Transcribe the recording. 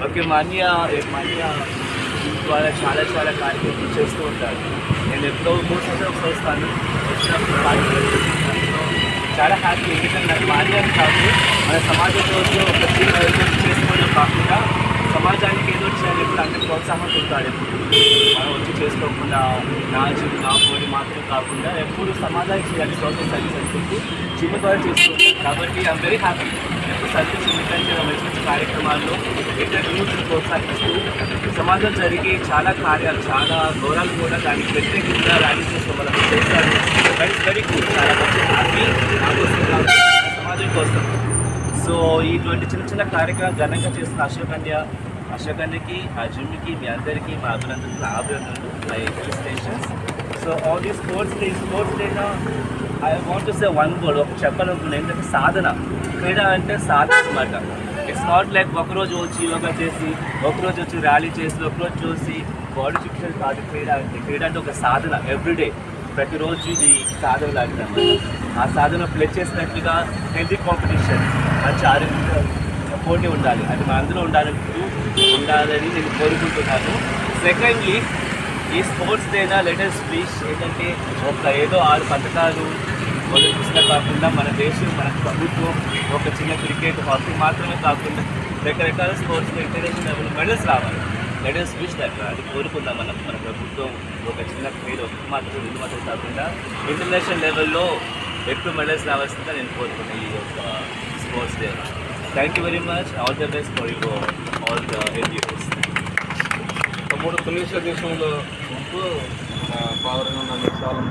Okay, మా అన్నయ్య ద్వారా చాలా చాలా కార్యక్రమాలు చేస్తూ ఉంటారు. నేను ఎప్పుడో కూర్చొని వస్తాను, వచ్చినప్పుడు చాలా హ్యాపీ. ఎందుకంటే నాకు మా అన్నయ్య కాదు, మన సమాజంలో ఒక చిన్న చేసుకోవడం కాకుండా సమాజానికి ఏదో చేయాలి ఎప్పుడు అందరికి ప్రోత్సాహం ఉంటాడు. ఎప్పుడు మనం వచ్చి చేసుకోకుండా నా జిమ్ నా బాడీ మాత్రం కాకుండా ఎప్పుడు సమాజానికి చేయాలి సోషల్ సర్వీస్ అనుకుంటూ జిమ్ ద్వారా చేసుకుంటాను. కాబట్టి ఐఎమ్ వెరీ హ్యాపీ. ఎప్పుడు సర్వీస్ ఎందుకంటే మంచి మంచి కార్యక్రమాల్లో యూత్ని ప్రోత్సహిస్తూ సమాజం జరిగే చాలా కార్యాలు చాలా గౌరవాలు కూడా దానికి వ్యతిరేకంగా ర్యాలీ చేస్తూ మనం చేస్తారు. వెరీ గుడ్, చాలా మంచి హ్యాపీ నా కోసం కాదు, సమాజం కోసం. సో ఇటువంటి చిన్న చిన్న కార్యక్రమాలు ఘనంగా చేస్తున్న అశోకన్యకి, ఆ జిమ్కి, మీ అందరికీ మా అభినందనలు, my felicitations. So all the sports డేగా I want to say one word, ఒక చెప్పాలనుకున్నాను. ఏంటంటే సాధన. క్రీడ అంటే సాధన అన్నమాట. ఇట్స్ నాట్ లైక్ ఒకరోజు వచ్చి యోగా చేసి, ఒకరోజు వచ్చి ర్యాలీ చేసి, ఒకరోజు చూసి బాడీ చూపించేది కాదు క్రీడ అంటే. క్రీడ అంటే ఒక సాధన, ఎవ్రీడే, ప్రతిరోజు ఇది సాధన లాంటిది. ఆ సాధన ప్లే చేసినట్లుగా హెల్తీ కాంపిటీషన్, మంచి ఆరోగ్య పోటీ ఉండాలి. అది మన అందులో ఉండాలని నేను కోరుకుంటున్నాను. సెకండ్లీ, ఈ స్పోర్ట్స్ డేనా లేటెస్ట్ విష్ ఏంటంటే ఒక ఏదో 6 పథకాలు ఒలింపిక్స్లో కాకుండా మన దేశం, మన ప్రభుత్వం ఒక చిన్న క్రికెట్, హాకీ మాత్రమే కాకుండా రకరకాల స్పోర్ట్స్లో ఇంటర్నేషనల్ లెవెల్ మెడల్స్ రావాలి. లేటెస్ట్ విష్ దట్ అది కోరుకుందాం. మన ప్రభుత్వం ఒక చిన్న క్రీడ ఒకటి మాత్రం ఇది మాత్రం కాకుండా ఇంటర్నేషనల్ లెవెల్లో ఎక్కువ మెడల్స్ రావాల్సిందిగా నేను కోరుకున్నాను ఈ యొక్క sports day. Thank you very much. All the best for your all the NGOs. తమ్ముడు తునిషియా దేశంలో ఉంటూ ఫాదర్ నన్ను చాలా